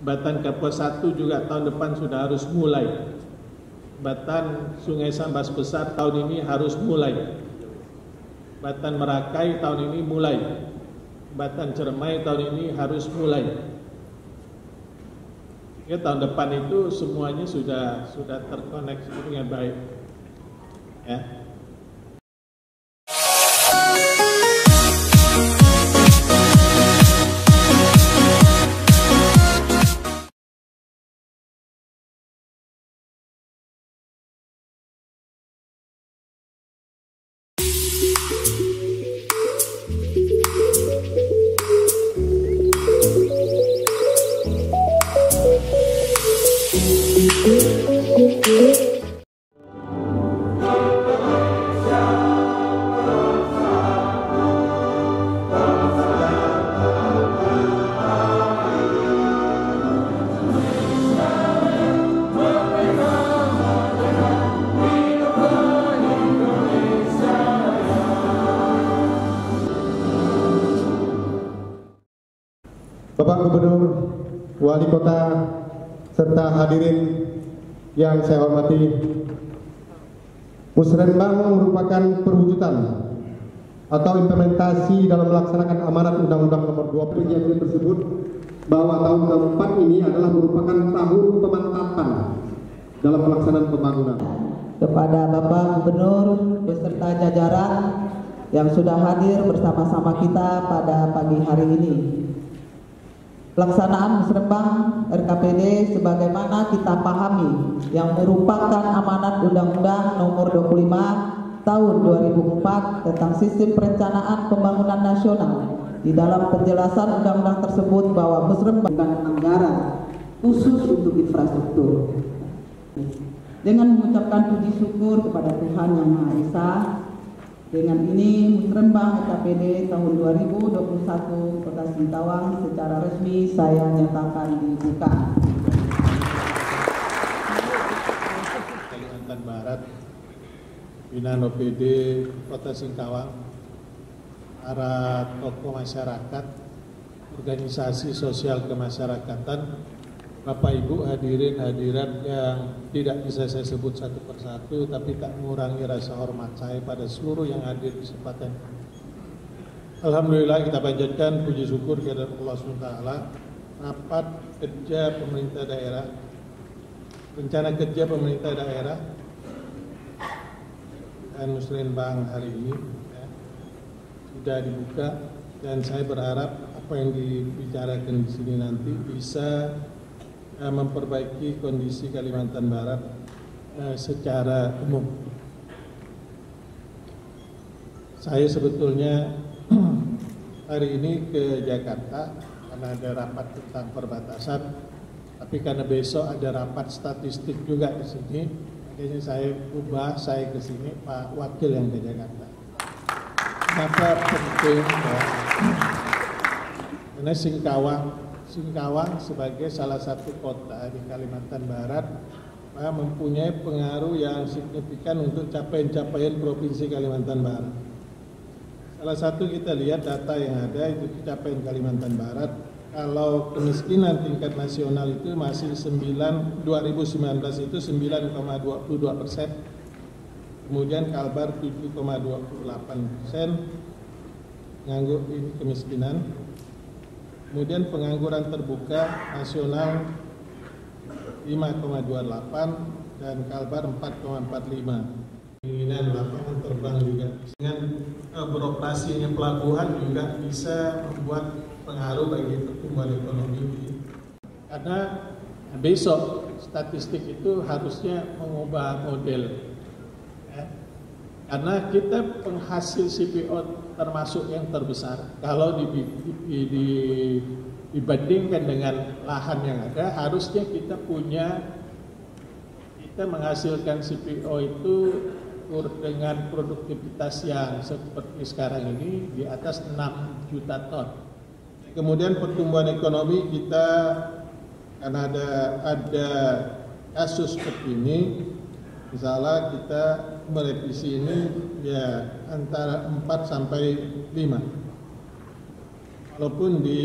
Jembatan Kapuas 1 juga tahun depan sudah harus mulai. Jembatan Sungai Sambas Besar tahun ini harus mulai. Jembatan Merakai tahun ini mulai. Jembatan Ciremai tahun ini harus mulai. Ya, tahun depan itu semuanya sudah terkoneksi dengan baik. Ya. Bapak Gubernur, Wali Kota, serta hadirin yang saya hormati, Musrembang merupakan perwujudan atau implementasi dalam melaksanakan amanat Undang-Undang Nomor 20 yang tersebut, bahwa tahun keempat ini adalah merupakan tahun pemantapan dalam pelaksanaan pembangunan. Kepada Bapak Gubernur beserta jajaran yang sudah hadir bersama-sama kita pada pagi hari ini. Pelaksanaan Musrembang RKPD sebagaimana kita pahami yang merupakan amanat Undang-Undang Nomor 25 Tahun 2004 tentang Sistem Perencanaan Pembangunan Nasional. Di dalam penjelasan undang-undang tersebut bahwa Musrembang bukan anggaran khusus untuk infrastruktur. Dengan mengucapkan puji syukur kepada Tuhan Yang Maha Esa, dengan ini Musrembang RKPD tahun 2021 Kota Singkawang secara resmi saya nyatakan dibuka. Kalimantan Barat, Pimpinan OPD Kota Singkawang, para tokoh masyarakat, organisasi sosial kemasyarakatan, Bapak Ibu hadirin hadirat yang tidak bisa saya sebut satu persatu, tapi tak mengurangi rasa hormat saya pada seluruh yang hadir di kesempatan. Alhamdulillah kita panjatkan puji syukur kepada Allah SWT. Rapat kerja pemerintah daerah, rencana kerja pemerintah daerah dan Musrembang hari ini ya, sudah dibuka, dan saya berharap apa yang dibicarakan di sini nanti bisa memperbaiki kondisi Kalimantan Barat secara umum. Saya sebetulnya hari ini ke Jakarta karena ada rapat tentang perbatasan, tapi karena besok ada rapat statistik juga di sini, makanya saya ke sini, Pak Wakil yang ke Jakarta. Kenapa penting? Karena Singkawang sebagai salah satu kota di Kalimantan Barat mempunyai pengaruh yang signifikan untuk capaian-capaian Provinsi Kalimantan Barat. Salah satu kita lihat data yang ada itu capaian Kalimantan Barat. Kalau kemiskinan tingkat nasional itu masih 2019 itu 9,22%, kemudian Kalbar 7,28% nganggur kemiskinan. Kemudian pengangguran terbuka nasional 5,28 dan Kalbar 4,45. Keinginan lapangan terbang juga dengan beroperasinya pelabuhan juga bisa membuat pengaruh bagi pertumbuhan ekonomi. Karena besok statistik itu harusnya mengubah model. Ya. Karena kita penghasil CPO termasuk yang terbesar. Kalau dibandingkan dengan lahan yang ada, harusnya kita menghasilkan CPO itu dengan produktivitas yang seperti sekarang ini di atas 6 juta ton. Kemudian pertumbuhan ekonomi kita, karena ada kasus seperti ini, misalnya kita merevisi ini ya antara 4 sampai 5. Walaupun di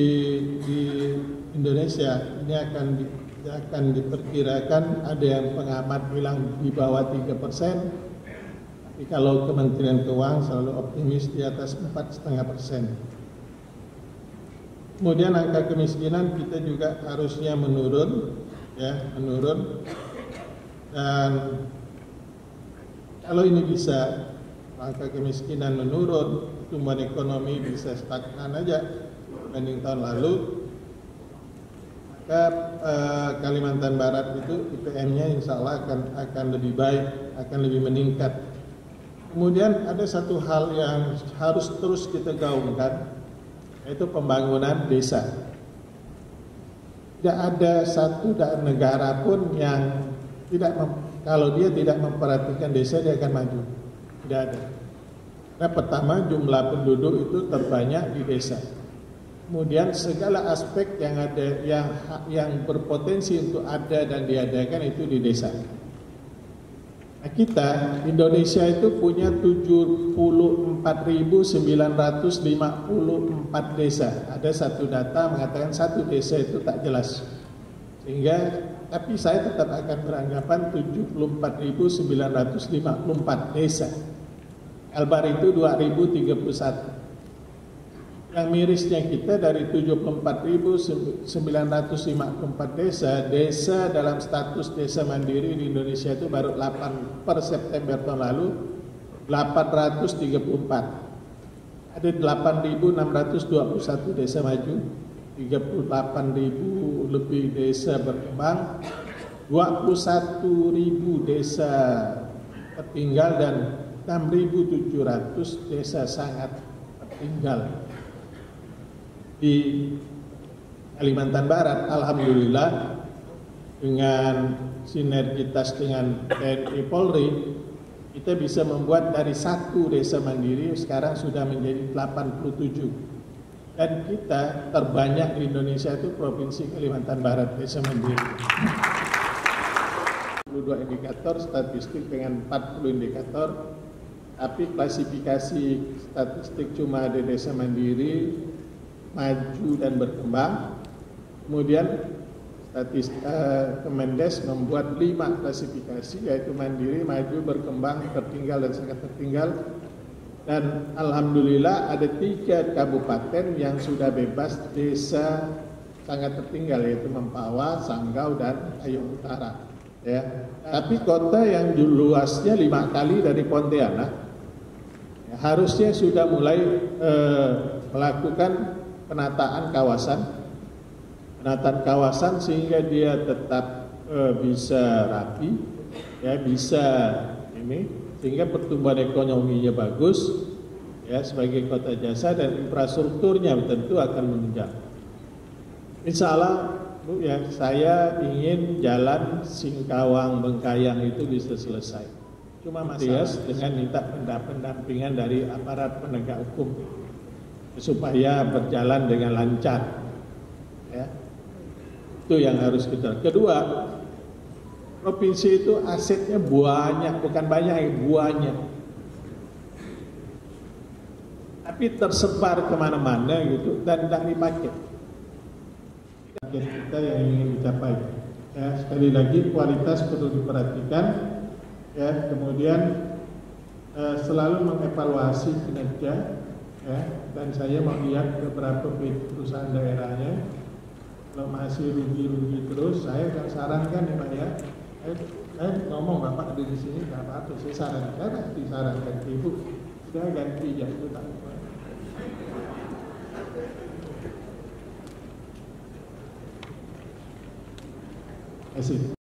Indonesia ini akan diperkirakan ada yang pengamat bilang di bawah 3%, tapi kalau Kementerian Keuangan selalu optimis di atas 4,5%. Kemudian angka kemiskinan kita juga harusnya menurun, dan kalau ini bisa, angka kemiskinan menurun, pertumbuhan ekonomi bisa stagnan aja dibanding tahun lalu, maka Kalimantan Barat itu IPM-nya insya Allah akan lebih baik, akan lebih meningkat. Kemudian ada satu hal yang harus terus kita gaungkan, yaitu pembangunan desa. Tidak ada satu negara pun yang kalau dia tidak memperhatikan desa, dia akan maju. Tidak ada. Nah, pertama, jumlah penduduk itu terbanyak di desa. Kemudian segala aspek yang ada yang berpotensi untuk ada dan diadakan itu di desa. Nah, kita Indonesia itu punya 74.954 desa. Ada satu data mengatakan satu desa itu tak jelas. Tapi saya tetap akan beranggapan 74.954 desa. Kalbar itu 2031. Yang mirisnya kita dari 74.954 desa dalam status desa mandiri di Indonesia itu baru 8 per September tahun lalu 834. Ada 8.621 desa maju, 38.000 lebih desa berkembang, 21.000 desa tertinggal dan 6.700 desa sangat tertinggal. Di Kalimantan Barat, alhamdulillah dengan sinergitas dengan TNI Polri, kita bisa membuat dari satu desa mandiri sekarang sudah menjadi 87. Dan kita terbanyak di Indonesia itu Provinsi Kalimantan Barat desa mandiri. 22 indikator statistik dengan 40 indikator, tapi klasifikasi statistik cuma ada desa mandiri, maju dan berkembang. Kemudian Kemendes membuat 5 klasifikasi, yaitu mandiri, maju, berkembang, tertinggal dan sangat tertinggal. Dan alhamdulillah ada 3 kabupaten yang sudah bebas desa sangat tertinggal, yaitu Mempawah, Sanggau dan Ayung Utara. Ya. Tapi kota yang luasnya 5 kali dari Pontianak, ya, harusnya sudah mulai melakukan penataan kawasan sehingga dia tetap bisa rapi, ya, bisa ini, sehingga pertumbuhan ekonominya bagus, ya, sebagai kota jasa, dan infrastrukturnya tentu akan menunjang. Insya Allah, Bu, ya, saya ingin jalan Singkawang Bengkayang itu bisa selesai. Cuma masalah dengan minta pendampingan dari aparat penegak hukum supaya berjalan dengan lancar, ya. Itu yang harus kita. Kedua, provinsi itu asetnya banyak, bukan banyak, banyak, tapi tersebar kemana-mana gitu dan tidak dipakai. Target kita yang ingin dicapai, ya, sekali lagi kualitas perlu diperhatikan, ya. Kemudian selalu mengevaluasi kinerja. Ya, dan saya mau lihat beberapa perusahaan daerahnya, kalau masih rugi-rugi terus, saya akan sarankan, ya Pak, ya, ngomong Bapak ada di sini nggak apa-apa, saya sarankan, disarankan Ibu, sudah ganti ya itu tak apa. Terima kasih.